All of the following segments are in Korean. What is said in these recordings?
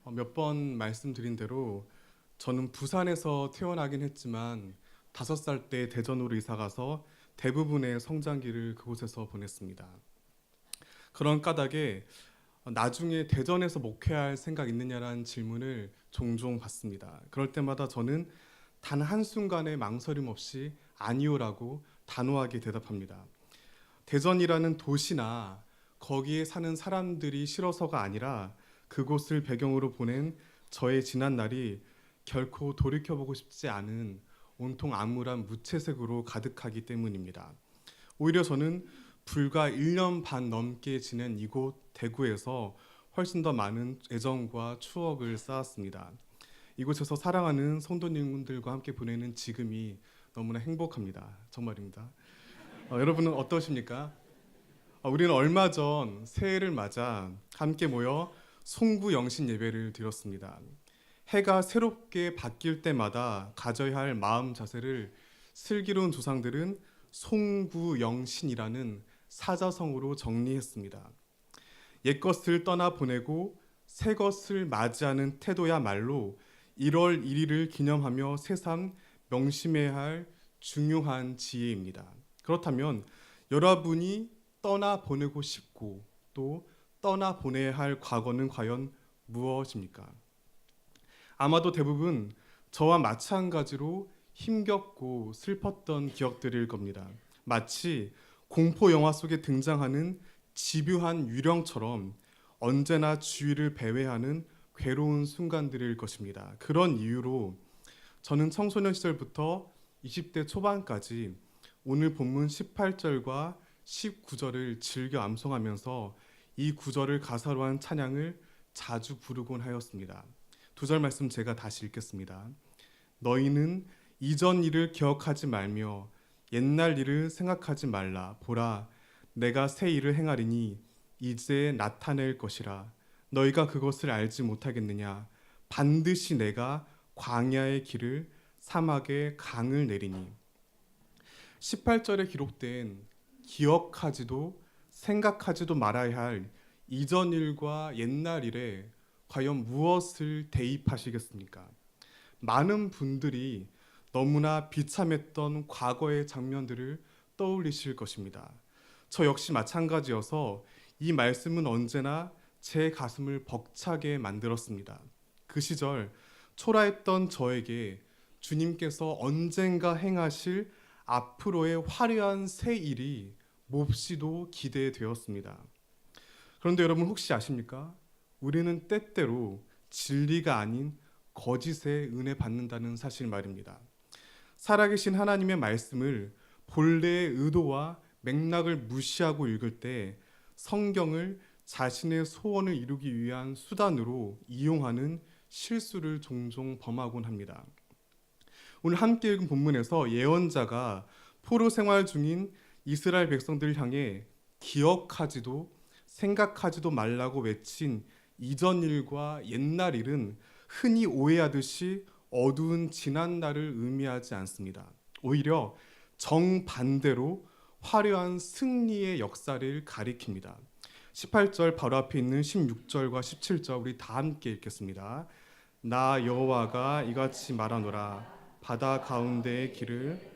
몇 번 말씀드린 대로 저는 부산에서 태어나긴 했지만 5살 때 대전으로 이사 가서 대부분의 성장기를 그곳에서 보냈습니다. 그런 까닭에 나중에 대전에서 목회할 생각 있느냐라는 질문을 종종 받습니다. 그럴 때마다 저는 단 한순간의 망설임 없이 아니요라고 단호하게 대답합니다. 대전이라는 도시나 거기에 사는 사람들이 싫어서가 아니라 그곳을 배경으로 보낸 저의 지난 날이 결코 돌이켜보고 싶지 않은 온통 암울한 무채색으로 가득하기 때문입니다. 오히려 저는 불과 1년 반 넘게 지낸 이곳 대구에서 훨씬 더 많은 애정과 추억을 쌓았습니다. 이곳에서 사랑하는 성도님들과 함께 보내는 지금이 너무나 행복합니다. 정말입니다. 여러분은 어떠십니까? 우리는 얼마 전 새해를 맞아 함께 모여 송구영신 예배를 드렸습니다. 해가 새롭게 바뀔 때마다 가져야 할 마음 자세를 슬기로운 조상들은 송구영신이라는 사자성어로 정리했습니다. 옛것을 떠나보내고 새것을 맞이하는 태도야말로 1월 1일을 기념하며 새삼 명심해야 할 중요한 지혜입니다. 그렇다면 여러분이 떠나보내고 싶고 또 떠나보내야 할 과거는 과연 무엇입니까? 아마도 대부분 저와 마찬가지로 힘겹고 슬펐던 기억들일 겁니다. 마치 공포 영화 속에 등장하는 집요한 유령처럼 언제나 주위를 배회하는 괴로운 순간들일 것입니다. 그런 이유로 저는 청소년 시절부터 20대 초반까지 오늘 본문 18절과 19절을 즐겨 암송하면서 이 구절을 가사로 한 찬양을 자주 부르곤 하였습니다. 두 절 말씀 제가 다시 읽겠습니다. 너희는 이전 일을 기억하지 말며 옛날 일을 생각하지 말라. 보라, 내가 새 일을 행하리니 이제 나타낼 것이라. 너희가 그것을 알지 못하겠느냐? 반드시 내가 광야의 길을 사막의 강을 내리니. 18절에 기록된 기억하지도 생각하지도 말아야 할 이전 일과 옛날 일에 과연 무엇을 대입하시겠습니까? 많은 분들이 너무나 비참했던 과거의 장면들을 떠올리실 것입니다. 저 역시 마찬가지여서 이 말씀은 언제나 제 가슴을 벅차게 만들었습니다. 그 시절 초라했던 저에게 주님께서 언젠가 행하실 앞으로의 화려한 새 일이 몹시도 기대되었습니다. 그런데 여러분 혹시 아십니까? 우리는 때때로 진리가 아닌 거짓의 은혜 받는다는 사실 말입니다. 살아계신 하나님의 말씀을 본래의 의도와 맥락을 무시하고 읽을 때 성경을 자신의 소원을 이루기 위한 수단으로 이용하는 실수를 종종 범하곤 합니다. 오늘 함께 읽은 본문에서 예언자가 포로 생활 중인 이스라엘 백성들을 향해 기억하지도 생각하지도 말라고 외친 이전 일과 옛날 일은 흔히 오해하듯이 어두운 지난 날을 의미하지 않습니다. 오히려 정반대로 화려한 승리의 역사를 가리킵니다. 18절 바로 앞에 있는 16절과 17절 우리 다 함께 읽겠습니다. 나 여호와가 이같이 말하노라. 바다 가운데의 길을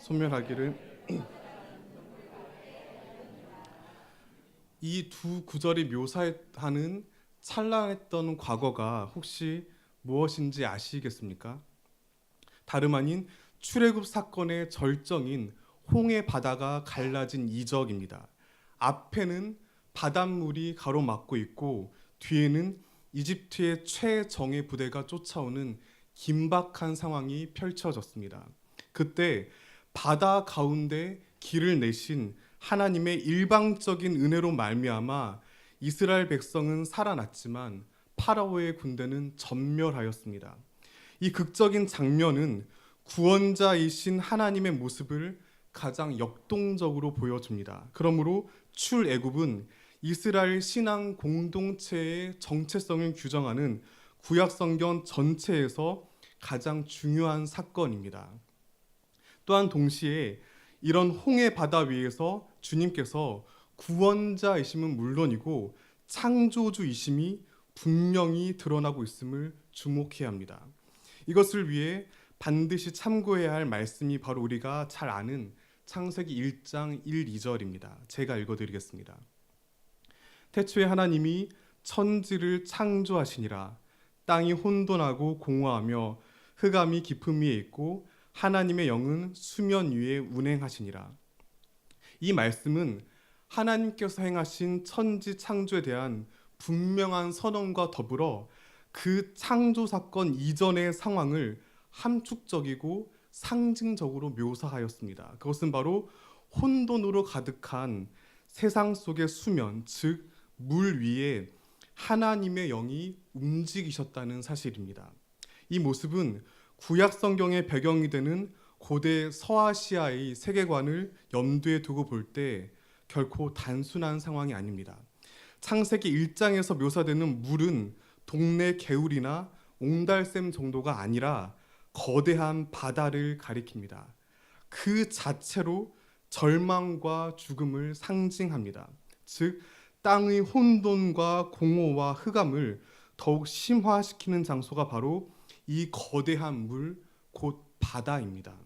소멸하기를. 이 두 구절이 묘사하는 찬란했던 과거가 혹시 무엇인지 아시겠습니까? 다름 아닌 출애굽 사건의 절정인 홍해 바다가 갈라진 이적입니다. 앞에는 바닷물이 가로막고 있고 뒤에는 이집트의 최정예 부대가 쫓아오는 긴박한 상황이 펼쳐졌습니다. 그때 바다 가운데 길을 내신 하나님의 일방적인 은혜로 말미암아 이스라엘 백성은 살아났지만 파라오의 군대는 전멸하였습니다. 이 극적인 장면은 구원자이신 하나님의 모습을 가장 역동적으로 보여줍니다. 그러므로 출애굽은 이스라엘 신앙 공동체의 정체성을 규정하는 구약 성경 전체에서 가장 중요한 사건입니다. 또한 동시에 이런 홍해 바다 위에서 주님께서 구원자이심은 물론이고 창조주이심이 분명히 드러나고 있음을 주목해야 합니다. 이것을 위해 반드시 참고해야 할 말씀이 바로 우리가 잘 아는 창세기 1장 1, 2절입니다. 제가 읽어드리겠습니다. 태초에 하나님이 천지를 창조하시니라. 땅이 혼돈하고 공허하며 흑암이 깊음 위에 있고 하나님의 영은 수면 위에 운행하시니라. 이 말씀은 하나님께서 행하신 천지 창조에 대한 분명한 선언과 더불어 그 창조 사건 이전의 상황을 함축적이고 상징적으로 묘사하였습니다. 그것은 바로 혼돈으로 가득한 세상 속의 수면, 즉 물 위에 하나님의 영이 움직이셨다는 사실입니다. 이 모습은 구약 성경의 배경이 되는 고대 서아시아의 세계관을 염두에 두고 볼 때 결코 단순한 상황이 아닙니다. 창세기 1장에서 묘사되는 물은 동네 개울이나 옹달샘 정도가 아니라 거대한 바다를 가리킵니다. 그 자체로 절망과 죽음을 상징합니다. 즉 땅의 혼돈과 공허와 흑암을 더욱 심화시키는 장소가 바로 이 거대한 물, 곧 바다입니다.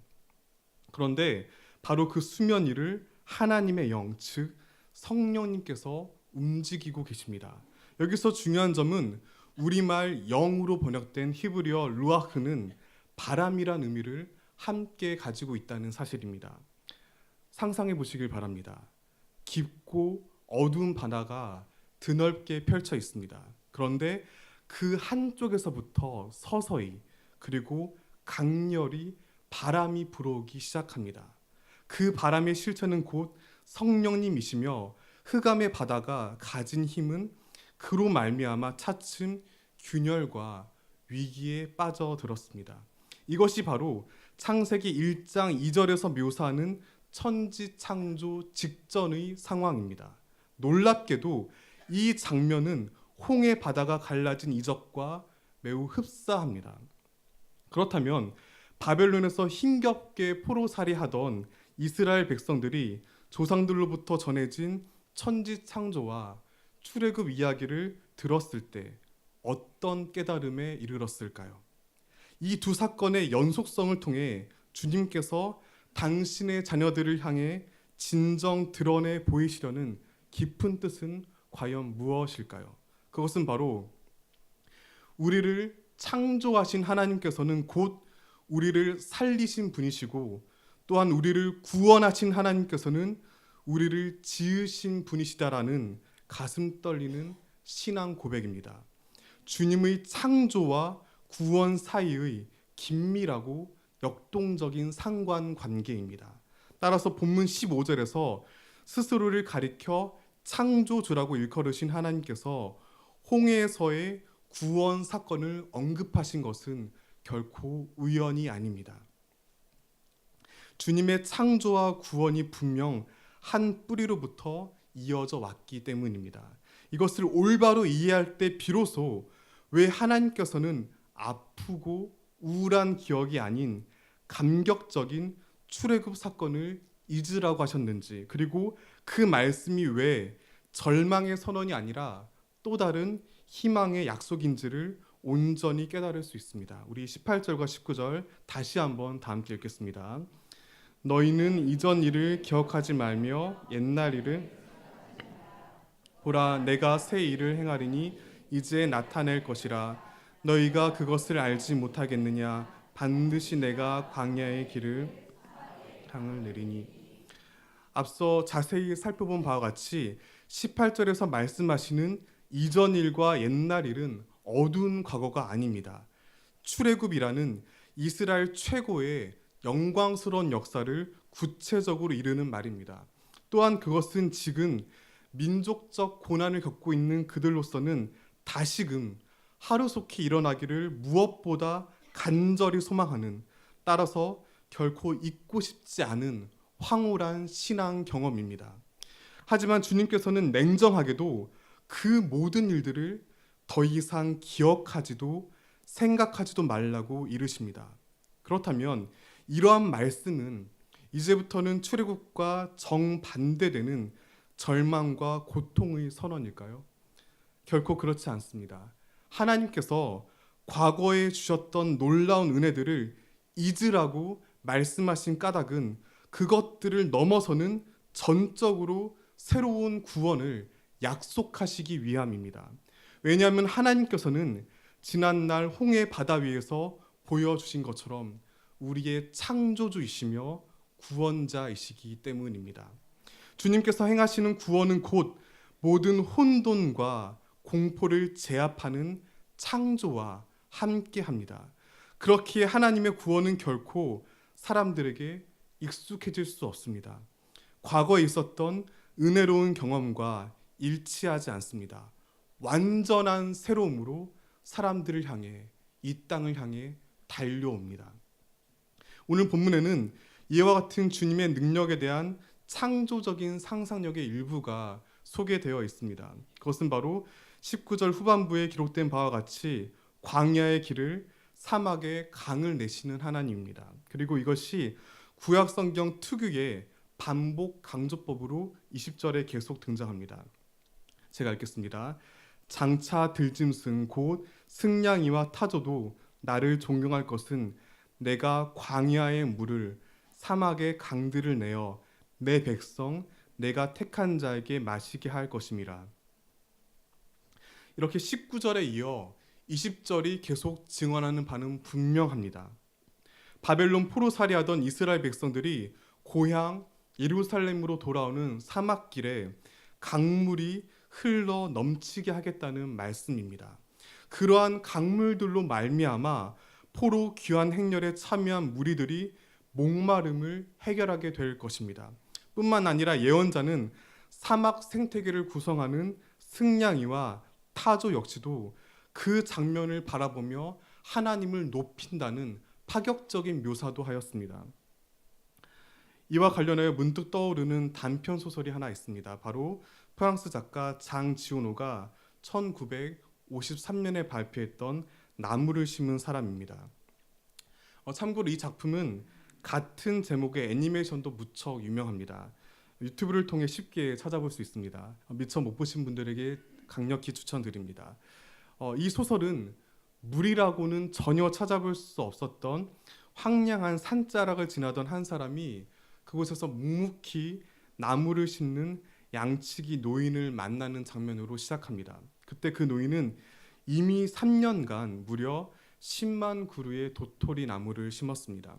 그런데 바로 그 수면 위를 하나님의 영, 즉 성령님께서 움직이고 계십니다. 여기서 중요한 점은 우리말 영으로 번역된 히브리어 루아흐는 바람이란 의미를 함께 가지고 있다는 사실입니다. 상상해 보시길 바랍니다. 깊고 어두운 바다가 드넓게 펼쳐 있습니다. 그런데 그 한쪽에서부터 서서히 그리고 강렬히 바람이 불어오기 시작합니다. 그 바람의 실체는 곧 성령님이시며 흑암의 바다가 가진 힘은 그로 말미암아 차츰 균열과 위기에 빠져들었습니다. 이것이 바로 창세기 1장 2절에서 묘사하는 천지 창조 직전의 상황입니다. 놀랍게도 이 장면은 홍해 바다가 갈라진 이적과 매우 흡사합니다. 그렇다면 바벨론에서 힘겹게 포로살이하던 이스라엘 백성들이 조상들로부터 전해진 천지 창조와 출애굽 이야기를 들었을 때 어떤 깨달음에 이르렀을까요? 이 두 사건의 연속성을 통해 주님께서 당신의 자녀들을 향해 진정 드러내 보이시려는 깊은 뜻은 과연 무엇일까요? 그것은 바로 우리를 창조하신 하나님께서는 곧 우리를 살리신 분이시고 또한 우리를 구원하신 하나님께서는 우리를 지으신 분이시다라는 가슴 떨리는 신앙 고백입니다. 주님의 창조와 구원 사이의 긴밀하고 역동적인 상관관계입니다. 따라서 본문 15절에서 스스로를 가리켜 창조주라고 일컬으신 하나님께서 홍해에서의 구원 사건을 언급하신 것은 결코 우연이 아닙니다. 주님의 창조와 구원이 분명 한 뿌리로부터 이어져 왔기 때문입니다. 이것을 올바로 이해할 때 비로소 왜 하나님께서는 아프고 우울한 기억이 아닌 감격적인 출애굽 사건을 잊으라고 하셨는지, 그리고 그 말씀이 왜 절망의 선언이 아니라 또 다른 희망의 약속인지를 온전히 깨달을 수 있습니다. 우리 18절과 19절 다시 한번 다 함께 읽겠습니다. 너희는 이전 일을 기억하지 말며 옛날 일을 보라, 내가 새 일을 행하리니 이제 나타낼 것이라. 너희가 그것을 알지 못하겠느냐? 반드시 내가 광야의 길을 강을 내리니. 앞서 자세히 살펴본 바와 같이 18절에서 말씀하시는 이전 일과 옛날 일은 어두운 과거가 아닙니다. 출애굽이라는 이스라엘 최고의 영광스러운 역사를 구체적으로 이르는 말입니다. 또한 그것은 지금 민족적 고난을 겪고 있는 그들로서는 다시금 하루속히 일어나기를 무엇보다 간절히 소망하는, 따라서 결코 잊고 싶지 않은 황홀한 신앙 경험입니다. 하지만 주님께서는 냉정하게도 그 모든 일들을 더 이상 기억하지도 생각하지도 말라고 이르십니다. 그렇다면 이러한 말씀은 이제부터는 출애굽과 정반대되는 절망과 고통의 선언일까요? 결코 그렇지 않습니다. 하나님께서 과거에 주셨던 놀라운 은혜들을 잊으라고 말씀하신 까닭은 그것들을 넘어서는 전적으로 새로운 구원을 약속하시기 위함입니다. 왜냐하면 하나님께서는 지난날 홍해 바다 위에서 보여주신 것처럼 우리의 창조주이시며 구원자이시기 때문입니다. 주님께서 행하시는 구원은 곧 모든 혼돈과 공포를 제압하는 창조와 함께합니다. 그렇기에 하나님의 구원은 결코 사람들에게 익숙해질 수 없습니다. 과거에 있었던 은혜로운 경험과 일치하지 않습니다. 완전한 새로움으로 사람들을 향해, 이 땅을 향해 달려옵니다. 오늘 본문에는 이와 같은 주님의 능력에 대한 창조적인 상상력의 일부가 소개되어 있습니다. 그것은 바로 19절 후반부에 기록된 바와 같이 광야의 길을, 사막에 강을 내시는 하나님입니다. 그리고 이것이 구약 성경 특유의 반복 강조법으로 20절에 계속 등장합니다. 제가 읽겠습니다. 장차 들짐승 곧 승냥이와 타조도 나를 존경할 것은 내가 광야의 물을, 사막의 강들을 내어 내 백성 내가 택한 자에게 마시게 할 것임이라. 이렇게 19절에 이어 20절이 계속 증언하는 바는 분명합니다. 바벨론 포로살이하던 이스라엘 백성들이 고향 예루살렘으로 돌아오는 사막길에 강물이 흘러 넘치게 하겠다는 말씀입니다. 그러한 강물들로 말미암아 포로 귀환 행렬에 참여한 무리들이 목마름을 해결하게 될 것입니다. 뿐만 아니라 예언자는 사막 생태계를 구성하는 승냥이와 타조 역시도 그 장면을 바라보며 하나님을 높인다는 파격적인 묘사도 하였습니다. 이와 관련하여 문득 떠오르는 단편 소설이 하나 있습니다. 바로 프랑스 작가 장 지오노가 1953년에 발표했던 나무를 심은 사람입니다. 참고로 이 작품은 같은 제목의 애니메이션도 무척 유명합니다. 유튜브를 통해 쉽게 찾아볼 수 있습니다. 미처 못 보신 분들에게 강력히 추천드립니다. 이 소설은 물이라고는 전혀 찾아볼 수 없었던 황량한 산자락을 지나던 한 사람이 그곳에서 묵묵히 나무를 심는 양치기 노인을 만나는 장면으로 시작합니다. 그때 그 노인은 이미 3년간 무려 10만 그루의 도토리 나무를 심었습니다.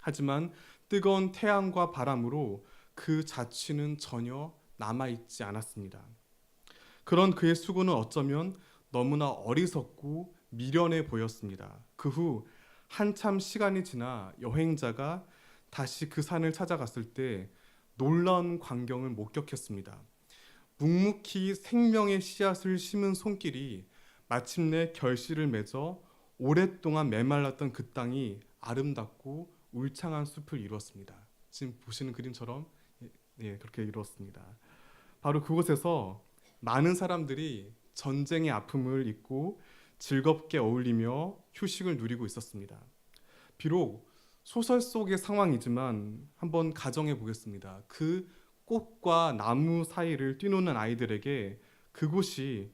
하지만 뜨거운 태양과 바람으로 그 자취는 전혀 남아있지 않았습니다. 그런 그의 수고는 어쩌면 너무나 어리석고 미련해 보였습니다. 그 후 한참 시간이 지나 여행자가 다시 그 산을 찾아갔을 때 놀라운 광경을 목격했습니다. 묵묵히 생명의 씨앗을 심은 손길이 마침내 결실을 맺어 오랫동안 메말랐던 그 땅이 아름답고 울창한 숲을 이루었습니다. 지금 보시는 그림처럼 그렇게 이루었습니다. 바로 그곳에서 많은 사람들이 전쟁의 아픔을 잊고 즐겁게 어울리며 휴식을 누리고 있었습니다. 비록 소설 속의 상황이지만 한번 가정해 보겠습니다. 그 꽃과 나무 사이를 뛰노는 아이들에게 그곳이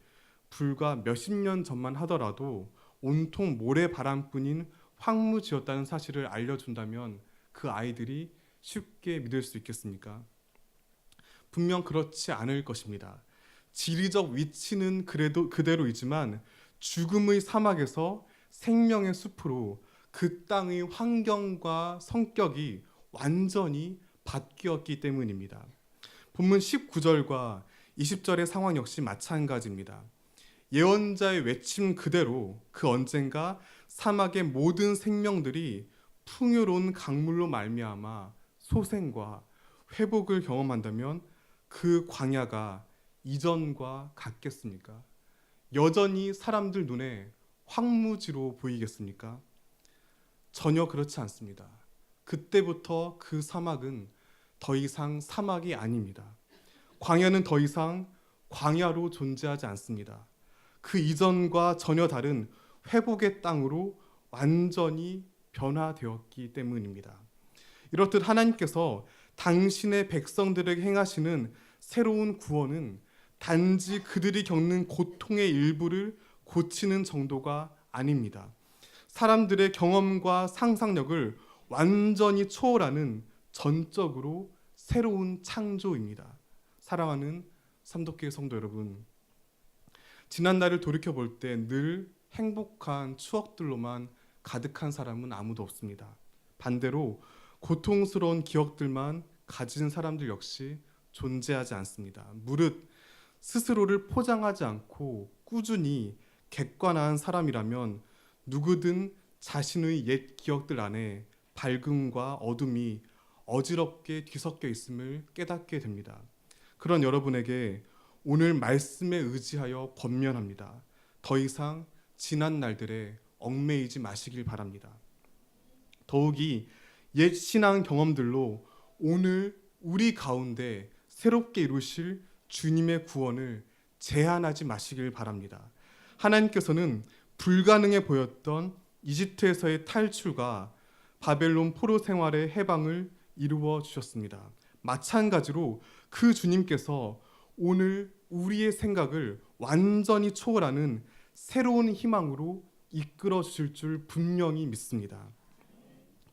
불과 몇십 년 전만 하더라도 온통 모래바람뿐인 황무지였다는 사실을 알려준다면 그 아이들이 쉽게 믿을 수 있겠습니까? 분명 그렇지 않을 것입니다. 지리적 위치는 그래도 그대로이지만 죽음의 사막에서 생명의 숲으로 그 땅의 환경과 성격이 완전히 바뀌었기 때문입니다. 본문 19절과 20절의 상황 역시 마찬가지입니다. 예언자의 외침 그대로 그 언젠가 사막의 모든 생명들이 풍요로운 강물로 말미암아 소생과 회복을 경험한다면 그 광야가 이전과 같겠습니까? 여전히 사람들 눈에 황무지로 보이겠습니까? 전혀 그렇지 않습니다. 그때부터 그 사막은 더 이상 사막이 아닙니다. 광야는 더 이상 광야로 존재하지 않습니다. 그 이전과 전혀 다른 회복의 땅으로 완전히 변화되었기 때문입니다. 이렇듯 하나님께서 당신의 백성들에게 행하시는 새로운 구원은 단지 그들이 겪는 고통의 일부를 고치는 정도가 아닙니다. 사람들의 경험과 상상력을 완전히 초월하는 전적으로 새로운 창조입니다. 사랑하는 삼덕교회 성도 여러분, 지난날을 돌이켜볼 때 늘 행복한 추억들로만 가득한 사람은 아무도 없습니다. 반대로 고통스러운 기억들만 가진 사람들 역시 존재하지 않습니다. 무릇 스스로를 포장하지 않고 꾸준히 객관화한 사람이라면 누구든 자신의 옛 기억들 안에 밝음과 어둠이 어지럽게 뒤섞여 있음을 깨닫게 됩니다. 그런 여러분에게 오늘 말씀에 의지하여 권면합니다. 더 이상 지난 날들에 얽매이지 마시길 바랍니다. 더욱이 옛 신앙 경험들로 오늘 우리 가운데 새롭게 이루실 주님의 구원을 제한하지 마시길 바랍니다. 하나님께서는 불가능해 보였던 이집트에서의 탈출과 바벨론 포로 생활의 해방을 이루어 주셨습니다. 마찬가지로 그 주님께서 오늘 우리의 생각을 완전히 초월하는 새로운 희망으로 이끌어 주실 줄 분명히 믿습니다.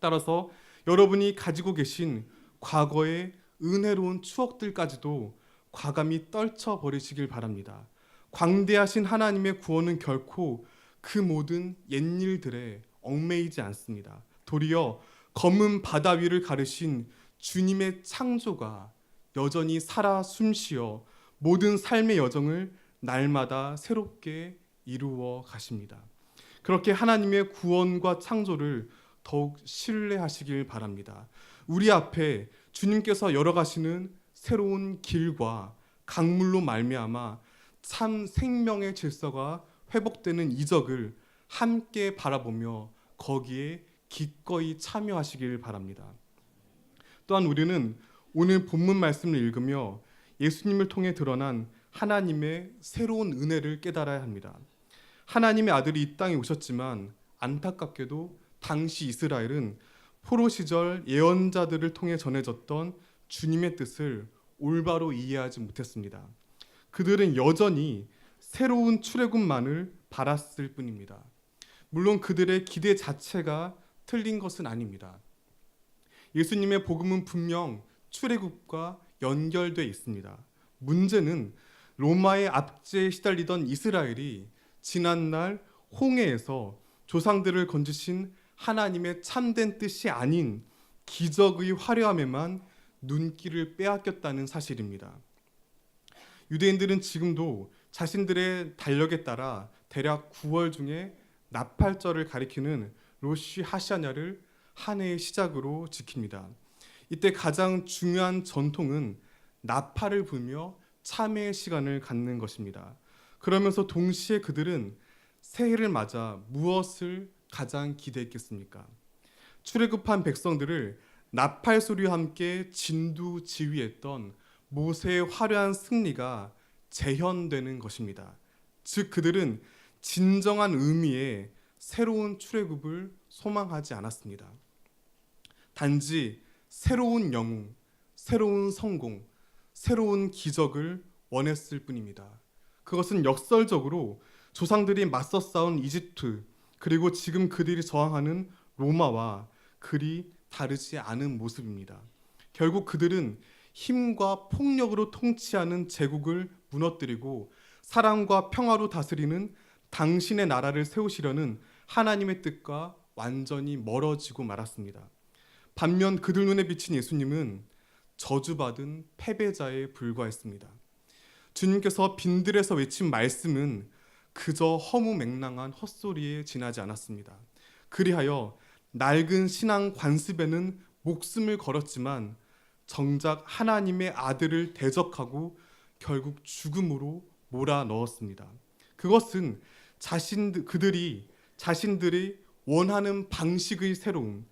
따라서 여러분이 가지고 계신 과거의 은혜로운 추억들까지도 과감히 떨쳐버리시길 바랍니다. 광대하신 하나님의 구원은 결코 그 모든 옛일들에 얽매이지 않습니다. 도리어 검은 바다 위를 가르신 주님의 창조가 여전히 살아 숨쉬어 모든 삶의 여정을 날마다 새롭게 이루어 가십니다. 그렇게 하나님의 구원과 창조를 더욱 신뢰하시길 바랍니다. 우리 앞에 주님께서 열어가시는 새로운 길과 강물로 말미암아 참 생명의 질서가 회복되는 이적을 함께 바라보며 거기에 기꺼이 참여하시길 바랍니다. 또한 우리는 오늘 본문 말씀을 읽으며 예수님을 통해 드러난 하나님의 새로운 은혜를 깨달아야 합니다. 하나님의 아들이 이 땅에 오셨지만 안타깝게도 당시 이스라엘은 포로 시절 예언자들을 통해 전해졌던 주님의 뜻을 올바로 이해하지 못했습니다. 그들은 여전히 새로운 출애굽만을 바랐을 뿐입니다. 물론 그들의 기대 자체가 틀린 것은 아닙니다. 예수님의 복음은 분명 출애굽과 연결돼 있습니다. 문제는 로마의 압제에 시달리던 이스라엘이 지난날 홍해에서 조상들을 건지신 하나님의 참된 뜻이 아닌 기적의 화려함에만 눈길을 빼앗겼다는 사실입니다. 유대인들은 지금도 자신들의 달력에 따라 대략 9월 중에 나팔절을 가리키는 로시 하샤냐를 한 해의 시작으로 지킵니다. 이때 가장 중요한 전통은 나팔을 불며 참회의 시간을 갖는 것입니다. 그러면서 동시에 그들은 새해를 맞아 무엇을 가장 기대했겠습니까? 출애굽한 백성들을 나팔 소리와 함께 진두지휘했던 모세의 화려한 승리가 재현되는 것입니다. 즉 그들은 진정한 의미의 새로운 출애굽을 소망하지 않았습니다. 단지 새로운 영웅, 새로운 성공, 새로운 기적을 원했을 뿐입니다. 그것은 역설적으로 조상들이 맞서 싸운 이집트, 그리고 지금 그들이 저항하는 로마와 그리 다르지 않은 모습입니다. 결국 그들은 힘과 폭력으로 통치하는 제국을 무너뜨리고 사랑과 평화로 다스리는 당신의 나라를 세우시려는 하나님의 뜻과 완전히 멀어지고 말았습니다. 반면 그들 눈에 비친 예수님은 저주받은 패배자에 불과했습니다. 주님께서 빈들에서 외친 말씀은 그저 허무맹랑한 헛소리에 지나지 않았습니다. 그리하여 낡은 신앙 관습에는 목숨을 걸었지만 정작 하나님의 아들을 대적하고 결국 죽음으로 몰아넣었습니다. 그것은 그들이 자신들이 원하는 방식의 새로움,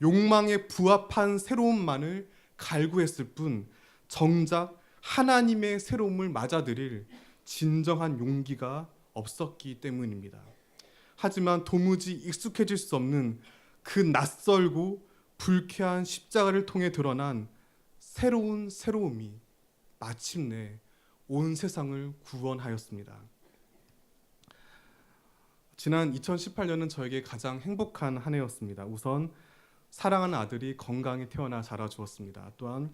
욕망에 부합한 새로움만을 갈구했을 뿐 정작 하나님의 새로움을 맞아들일 진정한 용기가 없었기 때문입니다. 하지만 도무지 익숙해질 수 없는 그 낯설고 불쾌한 십자가를 통해 드러난 새로운 새로움이 마침내 온 세상을 구원하였습니다. 지난 2018년은 저에게 가장 행복한 한 해였습니다. 우선 사랑하는 아들이 건강히 태어나 자라주었습니다. 또한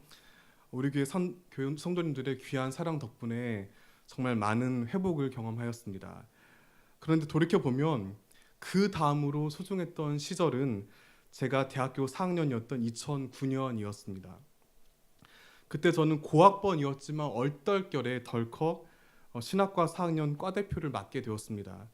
우리 교회 성도님들의 귀한 사랑 덕분에 정말 많은 회복을 경험하였습니다. 그런데 돌이켜보면 그 다음으로 소중했던 시절은 제가 대학교 4학년이었던 2009년이었습니다. 그때 저는 고학번이었지만 얼떨결에 덜컥 신학과 4학년 과대표를 맡게 되었습니다.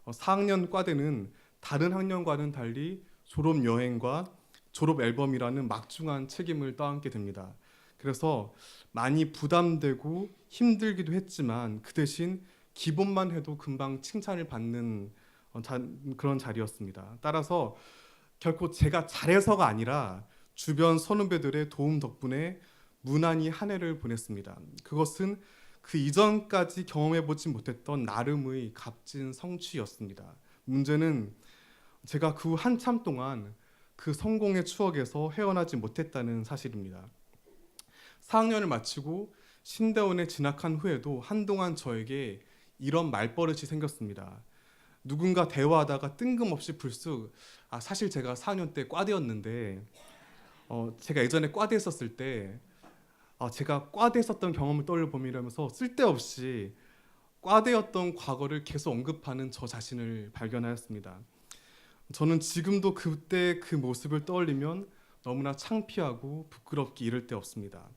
4학년 과대는 다른 학년과는 달리 졸업여행과 졸업앨범이라는 막중한 책임을 떠안게 됩니다. 그래서 많이 부담되고 힘들기도 했지만 그 대신 기본만 해도 금방 칭찬을 받는 그런 자리였습니다. 따라서 결코 제가 잘해서가 아니라 주변 선후배들의 도움 덕분에 무난히 한 해를 보냈습니다. 그것은 그 이전까지 경험해보지 못했던 나름의 값진 성취였습니다. 문제는 제가 그 한참 동안 그 성공의 추억에서 헤어나지 못했다는 사실입니다. 4학년을 마치고 신대원에 진학한 후에도 한동안 저에게 이런 말버릇이 생겼습니다. 누군가 대화하다가 뜬금없이 불쑥 사실 제가 4학년 때 과대였는데 제가 예전에 과대 했었을 때 제가 과대 했었던 경험을 떠올려보면서 쓸데없이 과대였던 과거를 계속 언급하는 저 자신을 발견하였습니다. 저는 지금도 그때 그 모습을 떠올리면 너무나 창피하고 부끄럽기 이를 데 없습니다.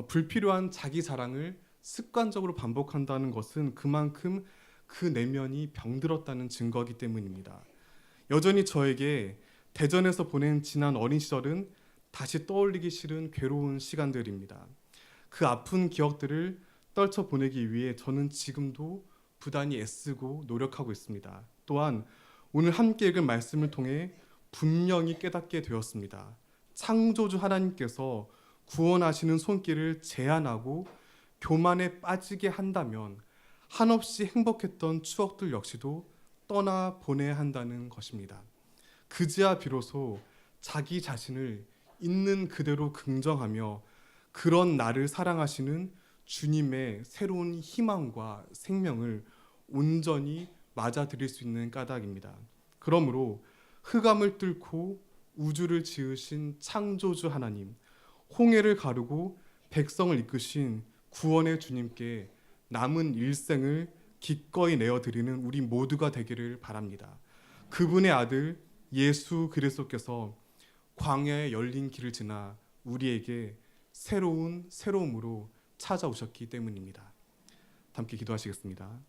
불필요한 자기 자랑을 습관적으로 반복한다는 것은 그만큼 그 내면이 병들었다는 증거이기 때문입니다. 여전히 저에게 대전에서 보낸 지난 어린 시절은 다시 떠올리기 싫은 괴로운 시간들입니다. 그 아픈 기억들을 떨쳐보내기 위해 저는 지금도 부단히 애쓰고 노력하고 있습니다. 또한 오늘 함께 읽은 말씀을 통해 분명히 깨닫게 되었습니다. 창조주 하나님께서 구원하시는 손길을 제한하고 교만에 빠지게 한다면 한없이 행복했던 추억들 역시도 떠나보내야 한다는 것입니다. 그제야 비로소 자기 자신을 있는 그대로 긍정하며 그런 나를 사랑하시는 주님의 새로운 희망과 생명을 온전히 맞아들일 수 있는 까닭입니다. 그러므로 흑암을 뚫고 우주를 지으신 창조주 하나님, 홍해를 가르고 백성을 이끄신 구원의 주님께 남은 일생을 기꺼이 내어드리는 우리 모두가 되기를 바랍니다. 그분의 아들 예수 그리스도께서 광야에 열린 길을 지나 우리에게 새로운 새로움으로 찾아오셨기 때문입니다. 함께 기도하시겠습니다.